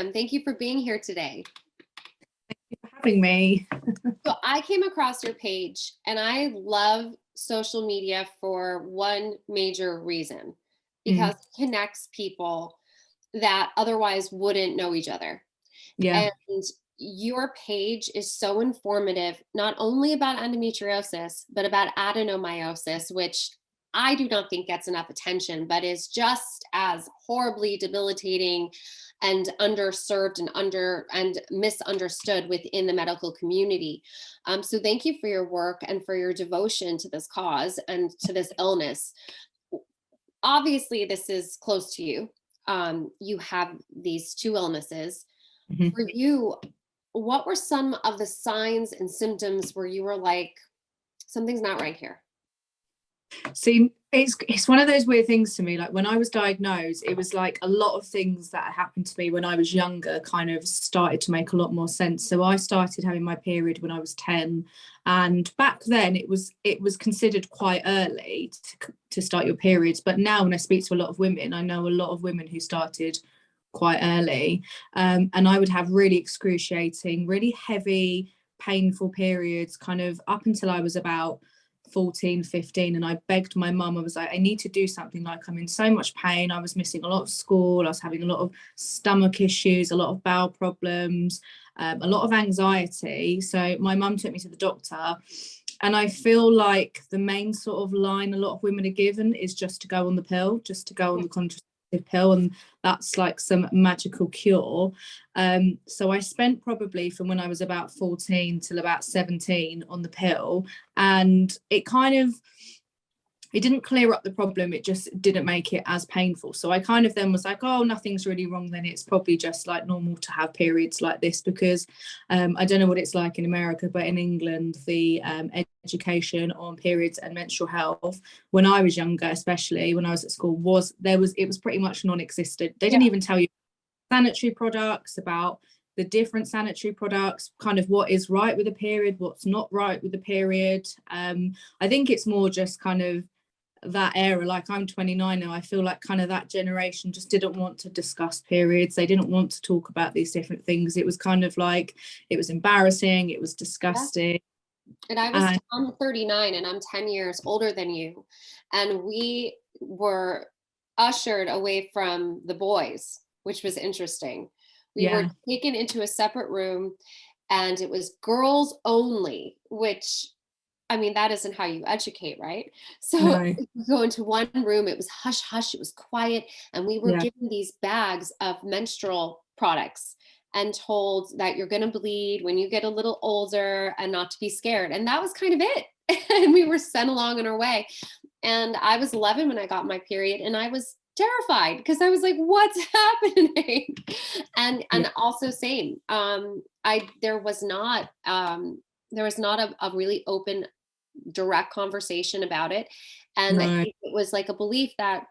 welcome. Thank you for being here today. Thank you for having me. So I came across your page, and I love social media for one major reason, because it connects people that otherwise wouldn't know each other. Yeah. And your page is so informative, not only about endometriosis, but about adenomyosis, which I do not think gets enough attention, but is just as horribly debilitating and underserved and misunderstood within the medical community. So thank you for your work and for your devotion to this cause and to this illness. Obviously, this is close to you. You have these two illnesses. For you, what were some of the signs and symptoms where you were like, something's not right here? See, it's one of those weird things to me. Like when I was diagnosed, it was like a lot of things that happened to me when I was younger kind of started to make a lot more sense. So I started having my period when I was 10, and back then it was considered quite early to start your periods. But now when I speak to a lot of women, I know a lot of women who started quite early, and I would have really excruciating, really heavy, painful periods kind of up until I was about 14, 15, and I begged my mum. I was like, I need to do something. Like, I'm in so much pain. I was missing a lot of school. I was having a lot of stomach issues, a lot of bowel problems, a lot of anxiety. So my mum took me to the doctor, and I feel like the main sort of line a lot of women are given is just to go on the pill, just to go on the contraceptive pill, and that's like some magical cure. So I spent probably from when I was about 14 till about 17 on the pill, and it didn't clear up the problem. It just didn't make it as painful. So I kind of then was like, oh, nothing's really wrong then. It's probably just like normal to have periods like this, because I don't know what it's like in America, but in England, the education on periods and menstrual health, when I was younger, especially when I was at school, it was pretty much non-existent. They didn't even tell you sanitary products, about the different sanitary products, kind of what is right with a period, what's not right with the period. I think it's more just kind of that era. Like, I'm 29 now. I feel like kind of that generation just didn't want to discuss periods. They didn't want to talk about these different things. It was kind of like, it was embarrassing, it was disgusting. And I'm 39 and I'm 10 years older than you, and we were ushered away from the boys, which was interesting. We were taken into a separate room, and it was girls only, which, I mean, that isn't how you educate, right? So we go into one room, it was hush hush, it was quiet, and we were given these bags of menstrual products and told that you're going to bleed when you get a little older and not to be scared. And that was kind of it. And we were sent along on our way. And I was 11 when I got my period, and I was terrified because I was like, what's happening? And also same. There was not a really open, direct conversation about it. And I think it was like a belief that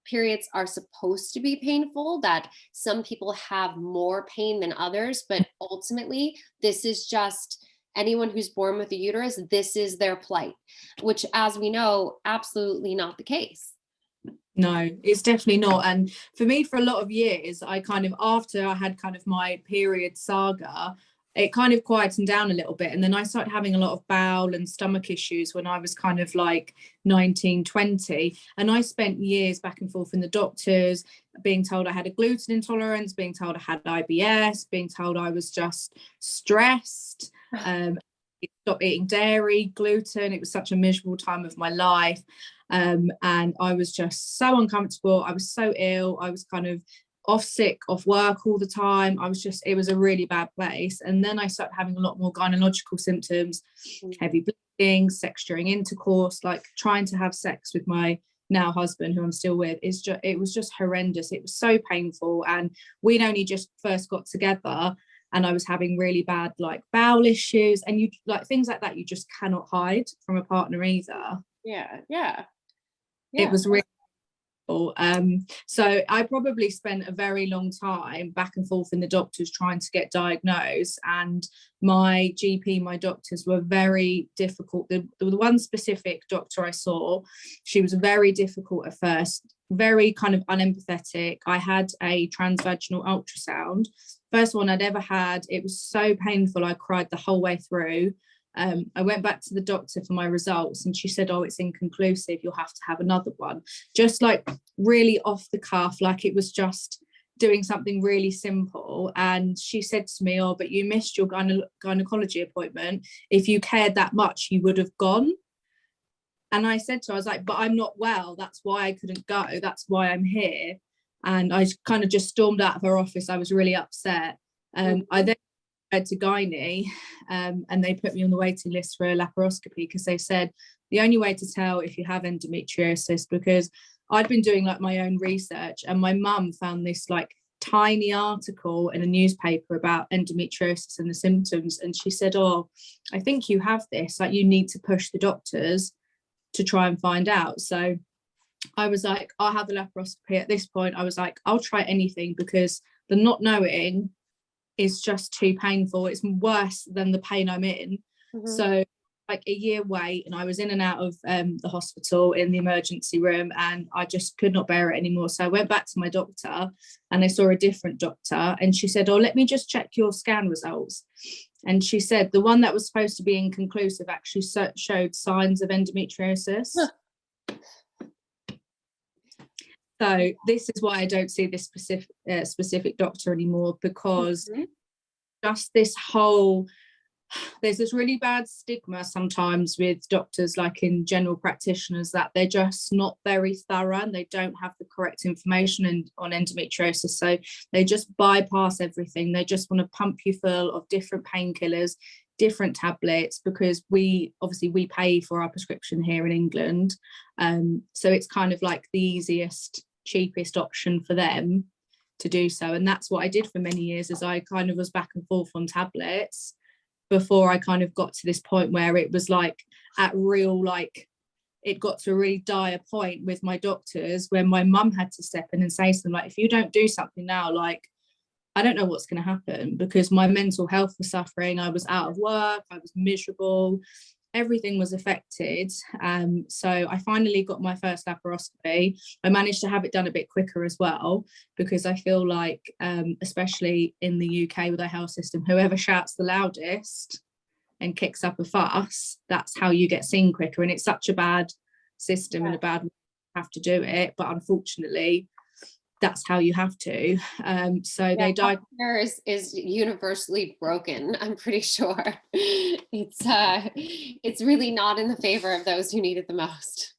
periods are supposed to be painful, that some people have more pain than others, but ultimately this is just anyone who's born with a uterus, this is their plight, which, as we know, absolutely not the case. No, it's definitely not. And for me, for a lot of years, I kind of, after I had kind of my period saga, it kind of quietened down a little bit. And then I started having a lot of bowel and stomach issues when I was kind of like 19, 20. And I spent years back and forth in the doctors, being told I had a gluten intolerance, being told I had IBS, being told I was just stressed, stop eating dairy, gluten. It was such a miserable time of my life. And I was just so uncomfortable. I was so ill. I was kind of off work all the time. It was a really bad place. And then I started having a lot more gynecological symptoms, heavy bleeding, sex during intercourse, like trying to have sex with my now husband, who I'm still with. It was just horrendous. It was so painful. And we'd only just first got together, and I was having really bad like bowel issues, and you like things like that you just cannot hide from a partner either. It was really so I probably spent a very long time back and forth in the doctors trying to get diagnosed, and my GP, my doctors were very difficult. The one specific doctor I saw, she was very difficult at first. very kind of unempathetic. I had a transvaginal ultrasound, first one I'd ever had. It was so painful, I cried the whole way through. I went back to the doctor for my results and she said, oh, it's inconclusive, you'll have to have another one. Just like really off the cuff, like it was just doing something really simple. And she said to me, oh, but you missed your gynecology appointment. If you cared that much, you would have gone. And I said to her, I was like, but I'm not well. That's why I couldn't go. That's why I'm here. And I kind of just stormed out of her office. I was really upset. I then went to gynae and they put me on the waiting list for a laparoscopy because they said the only way to tell if you have endometriosis, because I'd been doing like my own research and my mum found this like tiny article in a newspaper about endometriosis and the symptoms. And she said, oh, I think you have this, like you need to push the doctors to try and find out. So I was like, I'll have the laparoscopy. At this point, I was like, I'll try anything because the not knowing is just too painful. It's worse than the pain I'm in. So like a year wait, and I was in and out of the hospital in the emergency room, and I just could not bear it anymore. So I went back to my doctor and I saw a different doctor, and she said, oh, let me just check your scan results. And she said the one that was supposed to be inconclusive actually showed signs of endometriosis. So this is why I don't see this specific doctor anymore, because just this whole, there's this really bad stigma sometimes with doctors, like in general practitioners, that they're just not very thorough and they don't have the correct information on endometriosis. So they just bypass everything. They just want to pump you full of different painkillers, different tablets, because we pay for our prescription here in England. So it's kind of like the easiest, cheapest option for them to do so. And that's what I did for many years, is I kind of was back and forth on tablets before I kind of got to this point where it was like at real, like it got to a really dire point with my doctors when my mum had to step in and say to them, like, if you don't do something now, like, I don't know what's going to happen, because my mental health was suffering. I was out of work. I was miserable. Everything was affected. So I finally got my first laparoscopy. I managed to have it done a bit quicker as well, because I feel like, especially in the UK with our health system, whoever shouts the loudest and kicks up a fuss, that's how you get seen quicker. And it's such a bad system and a bad way to have to do it. But unfortunately, that's how you have to. So they died. Is universally broken, I'm pretty sure. It's really not in the favor of those who need it the most.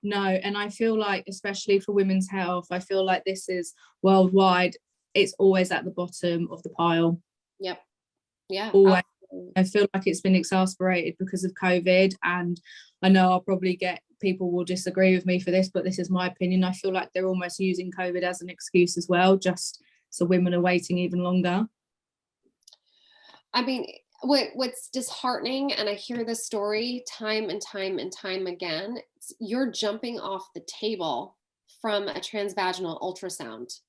No, and I feel like, especially for women's health, I feel like this is worldwide, it's always at the bottom of the pile. Yep. Yeah. Always. I feel like it's been exacerbated because of COVID, and I know I'll probably get people will disagree with me for this, but this is my opinion. I feel like they're almost using COVID as an excuse as well, just so women are waiting even longer. I mean, what's disheartening, and I hear this story time and time and time again, you're jumping off the table from a transvaginal ultrasound.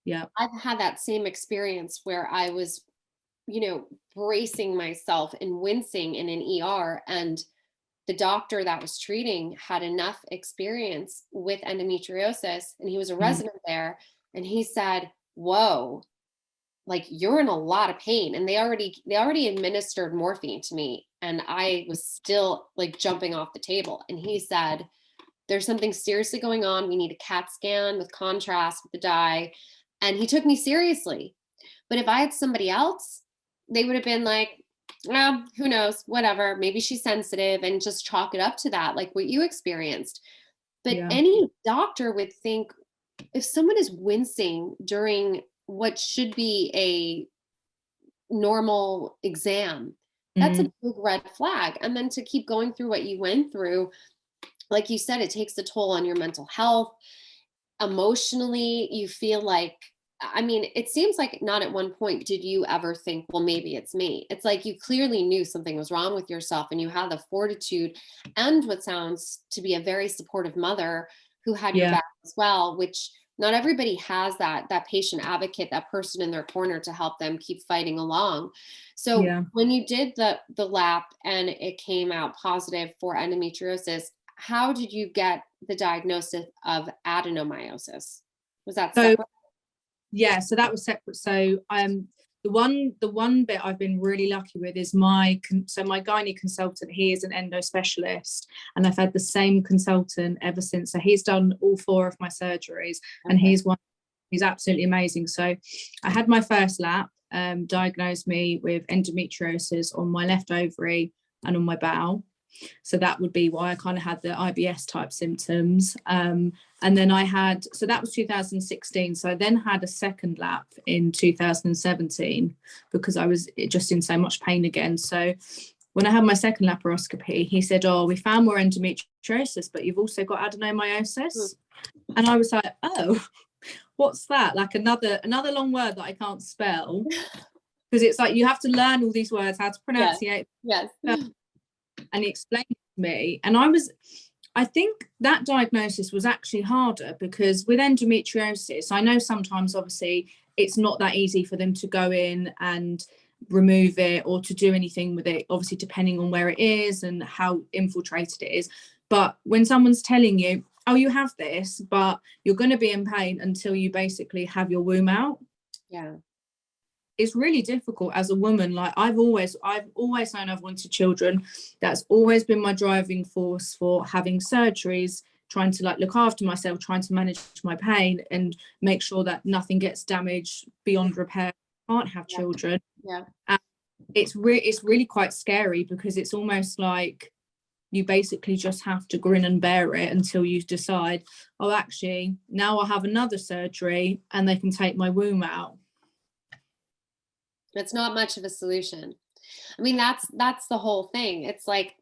Yeah. I've had that same experience where I was, bracing myself and wincing in an ER, and the doctor that was treating had enough experience with endometriosis, and he was a resident there, and he said, whoa, like you're in a lot of pain. And they already administered morphine to me, and I was still like jumping off the table. And he said, there's something seriously going on. We need a CAT scan with contrast with the dye. And he took me seriously. But if I had somebody else, they would have been like, well, who knows, whatever, maybe she's sensitive, and just chalk it up to that, like what you experienced. But any doctor would think, if someone is wincing during what should be a normal exam, that's a big red flag. And then to keep going through what you went through, like you said, it takes a toll on your mental health. Emotionally, you feel like, I mean, it seems like not at one point did you ever think, well, maybe it's me. It's like you clearly knew something was wrong with yourself, and you had the fortitude and what sounds to be a very supportive mother who had your back as well, which not everybody has that patient advocate, that person in their corner to help them keep fighting along. So when you did the lap and it came out positive for endometriosis, how did you get the diagnosis of adenomyosis? Was that So separate? yeah, so that was separate. So the one bit I've been really lucky with is my gynae consultant. He is an endo specialist, and I've had the same consultant ever since. So he's done all 4 of my surgeries, and Okay. he's absolutely amazing. So I had my first lap, diagnosed me with endometriosis on my left ovary and on my bowel. So that would be why I kind of had the IBS type symptoms. And then so that was 2016. So I then had a second lap in 2017 because I was just in so much pain again. So when I had my second laparoscopy, he said, "Oh, we found more endometriosis, but you've also got adenomyosis." And I was like, "Oh, what's that?" Like another long word that I can't spell, because it's like you have to learn all these words, how to pronounce it. Yes. And he explained it to me, and I think that diagnosis was actually harder because with endometriosis, I know sometimes obviously it's not that easy for them to go in and remove it or to do anything with it, obviously depending on where it is and how infiltrated it is. But when someone's telling you, "Oh, you have this, but you're going to be in pain until you basically have your womb out," Yeah. it's really difficult as a woman. Like I've always known I've wanted children. That's always been my driving force for having surgeries, trying to like look after myself, trying to manage my pain and make sure that nothing gets damaged beyond repair. I can't have children. Yeah. And it's really quite scary because it's almost like you basically just have to grin and bear it until you decide, "Oh, actually now I have another surgery and they can take my womb out." It's not much of a solution. I mean, that's the whole thing. It's like,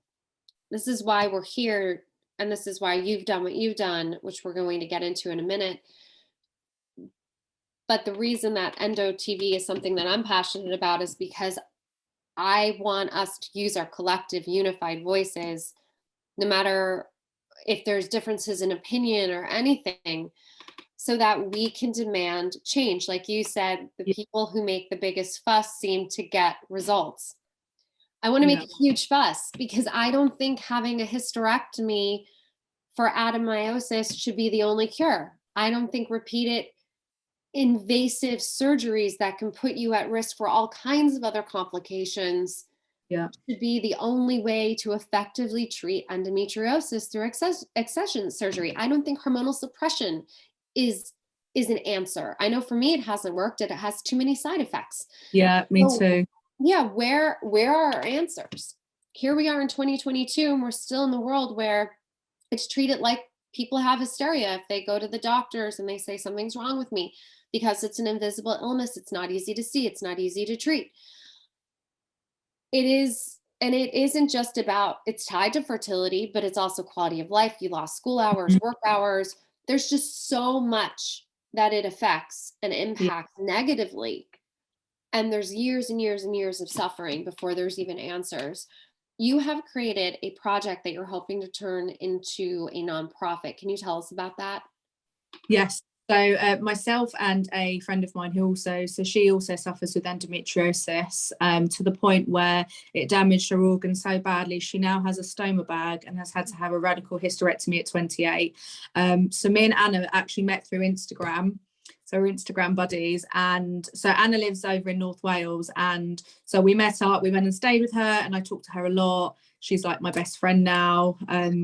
this is why we're here, and this is why you've done what you've done, which we're going to get into in a minute. But the reason that EndoTv is something that I'm passionate about is because I want us to use our collective unified voices, no matter if there's differences in opinion or anything, so that we can demand change. Like you said, the people who make the biggest fuss seem to get results. I want to make a huge fuss because I don't think having a hysterectomy for adenomyosis should be the only cure. I don't think repeated invasive surgeries that can put you at risk for all kinds of other complications should be the only way to effectively treat endometriosis through excision surgery. I don't think hormonal suppression is an answer. I know for me it hasn't worked. It has too many side effects. Yeah, me too. Yeah, where are our answers? Here we are in 2022 and we're still in the world where it's treated like people have hysteria if they go to the doctors and they say something's wrong with me because it's an invisible illness. It's not easy to see. It's not easy to treat. It is, and it isn't just about, it's tied to fertility, but it's also quality of life. You lost school hours, work hours. There's just so much that it affects and impacts negatively. And there's years and years and years of suffering before there's even answers. You have created a project that you're hoping to turn into a nonprofit. Can you tell us about that? Yes. So myself and a friend of mine she also suffers with endometriosis to the point where it damaged her organs so badly. She now has a stoma bag and has had to have a radical hysterectomy at 28. So me and Anna actually met through Instagram. So we're Instagram buddies. And so Anna lives over in North Wales. And so we met up, we went and stayed with her and I talked to her a lot. She's like my best friend now.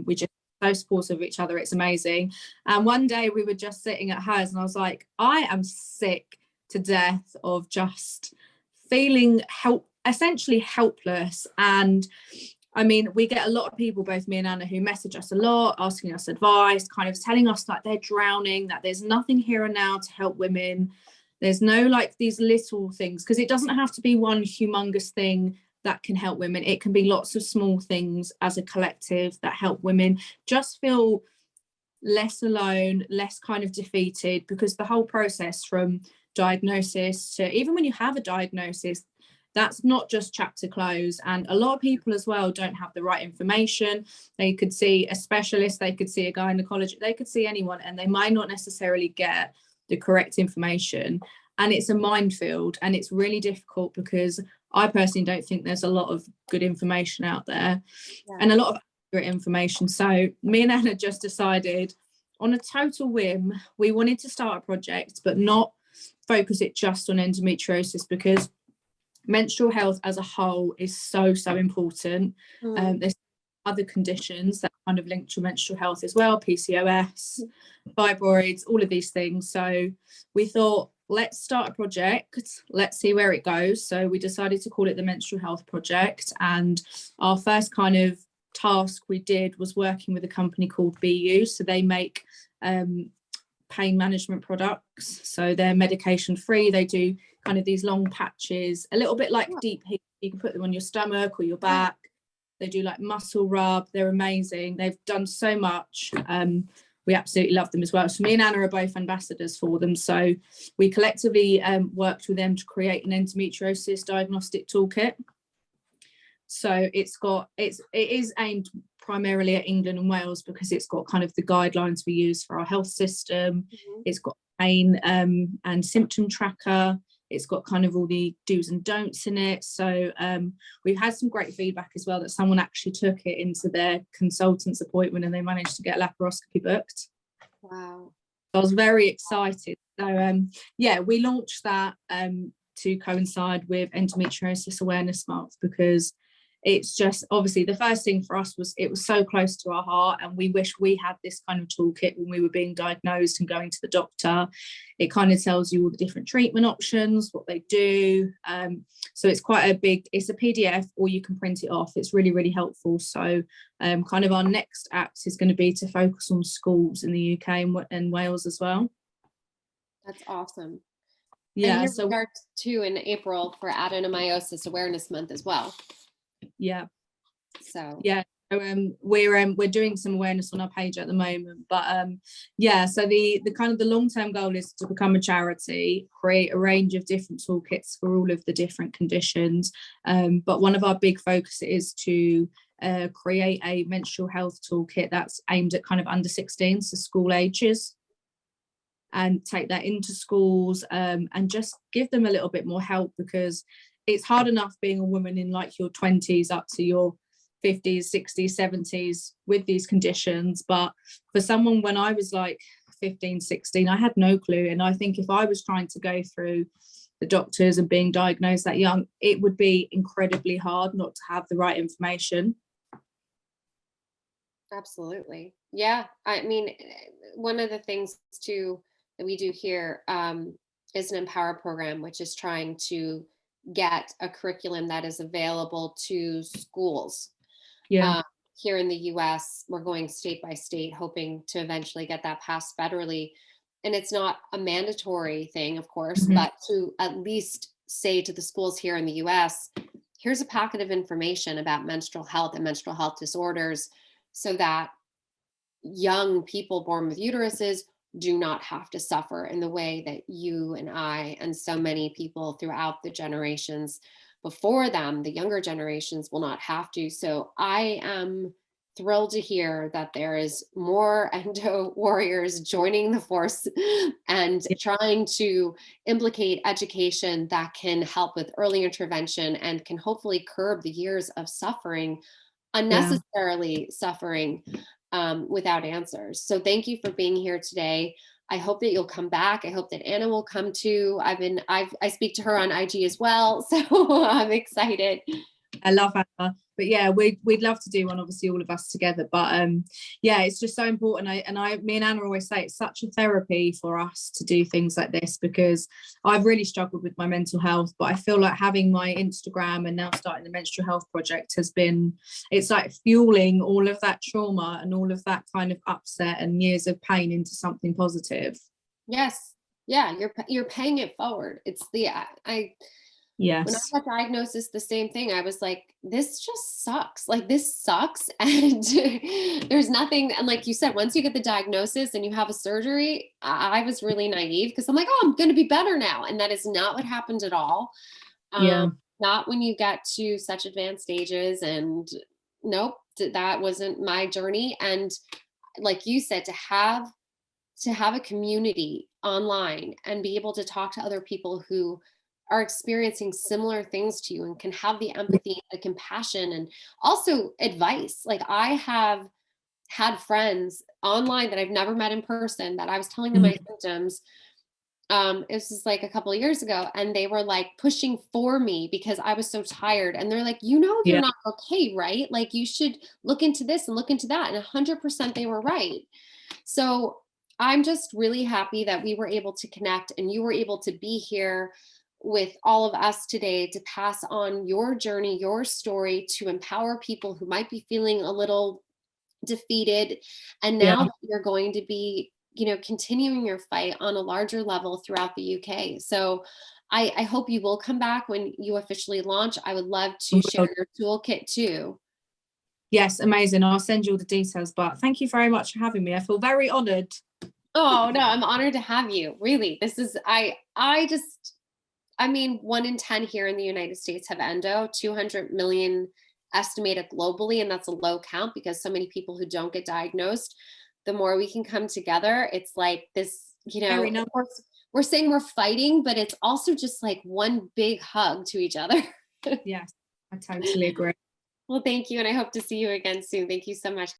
We just so supportive of each other. It's amazing. And one day we were just sitting at hers and I was like, I am sick to death of just feeling essentially helpless. And I mean, we get a lot of people, both me and Anna, who message us a lot, asking us advice, kind of telling us that they're drowning, that there's nothing here and now to help women. There's no like these little things, because it doesn't have to be one humongous thing that can help women. It can be lots of small things as a collective that help women just feel less alone, less kind of defeated, because the whole process from diagnosis to even when you have a diagnosis, that's not just chapter close. And a lot of people as well don't have the right information. They could see a specialist, they could see a gynecologist, they could see anyone, and they might not necessarily get the correct information. And it's a minefield, and it's really difficult because I personally don't think there's a lot of good information out there. And a lot of great information. So me and Anna just decided on a total whim, we wanted to start a project, but not focus it just on endometriosis, because menstrual health as a whole is so important. There's other conditions that kind of link to menstrual health as well, PCOS, fibroids, all of these things. So we thought, let's start a project, let's see where it goes. So we decided to call it the Menstrual Health Project, and our first kind of task we did was working with a company called BU. So they make pain management products, so they're medication free. They do kind of these long patches, a little bit like deep heat. You can put them on your stomach or your back. They do like muscle rub. They're amazing. They've done so much. We absolutely love them as well. So me and Anna are both ambassadors for them. So we collectively worked with them to create an endometriosis diagnostic toolkit. So it is aimed primarily at England and Wales, because it's got kind of the guidelines we use for our health system. It's got pain and symptom tracker. It's got kind of all the do's and don'ts in it. So we've had some great feedback as well, that someone actually took it into their consultant's appointment and they managed to get laparoscopy booked. Wow. So I was very excited. So we launched that to coincide with Endometriosis Awareness Month, because it's just, obviously the first thing for us was, it was so close to our heart, and we wish we had this kind of toolkit when we were being diagnosed and going to the doctor. It kind of tells you all the different treatment options, what they do. So it's quite a big, it's a PDF, or you can print it off. It's really helpful. So kind of our next act is going to be to focus on schools in the UK and Wales as well. That's awesome. Yeah. And so start too in April for Adenomyosis Awareness Month as well. Yeah. So we're doing some awareness on our page at the moment, but so the kind of the long-term goal is to become a charity, create a range of different toolkits for all of the different conditions, but one of our big focuses is to create a menstrual health toolkit that's aimed at kind of under 16, so school ages, and take that into schools and just give them a little bit more help, because it's hard enough being a woman in like your 20s up to your 50s, 60s, 70s with these conditions. But for someone, when I was like 15, 16, I had no clue. And I think if I was trying to go through the doctors and being diagnosed that young, it would be incredibly hard not to have the right information. Absolutely. Yeah. I mean, one of the things too that we do here is an Empower program, which is trying to get a curriculum that is available to schools. Here in the US, we're going state by state, hoping to eventually get that passed federally. And it's not a mandatory thing, of course, but to at least say to the schools here in the US, here's a packet of information about menstrual health and menstrual health disorders, so that young people born with uteruses do not have to suffer in the way that you and I and so many people throughout the generations before them, the younger generations, will not have to. So I am thrilled to hear that there is more endo warriors joining the force and trying to implicate education that can help with early intervention and can hopefully curb the years of suffering, unnecessarily suffering, without answers. So thank you for being here today. I hope that you'll come back. I hope that Anna will come too. I speak to her on IG as well, so I'm excited. I love Anna, but yeah, we'd love to do one, obviously all of us together, but it's just so important. Me and Anna always say it's such a therapy for us to do things like this, because I've really struggled with my mental health, but I feel like having my Instagram and now starting the Menstrual Health Project it's like fueling all of that trauma and all of that kind of upset and years of pain into something positive. Yes. Yeah, you're paying it forward. It's Yes. When I got diagnosis, the same thing. I was like, this just sucks. Like, this sucks. And there's nothing. And like you said, once you get the diagnosis and you have a surgery, I was really naive, because I'm like, oh, I'm going to be better now. And that is not what happened at all. Not when you get to such advanced stages. And nope, that wasn't my journey. And like you said, to have a community online and be able to talk to other people who are experiencing similar things to you and can have the empathy, the compassion, and also advice. Like I have had friends online that I've never met in person that I was telling them my symptoms. It was just like a couple of years ago, and they were like pushing for me because I was so tired. And they're like, you know, you're not okay, right? Like you should look into this and look into that. And 100% they were right. So I'm just really happy that we were able to connect and you were able to be here with all of us today to pass on your journey, your story, to empower people who might be feeling a little defeated. And now that you're going to be, you know, continuing your fight on a larger level throughout the UK. So I hope you will come back when you officially launch. I would love to share your toolkit too. Yes, amazing. I'll send you all the details, but thank you very much for having me. I feel very honored. Oh no, I'm honored to have you. Really. This is, I mean, 1 in 10 here in the United States have endo, 200 million estimated globally. And that's a low count because so many people who don't get diagnosed. The more we can come together, it's like this, you know, of course, we're saying we're fighting, but it's also just like one big hug to each other. Yes, I totally agree. Well, thank you. And I hope to see you again soon. Thank you so much.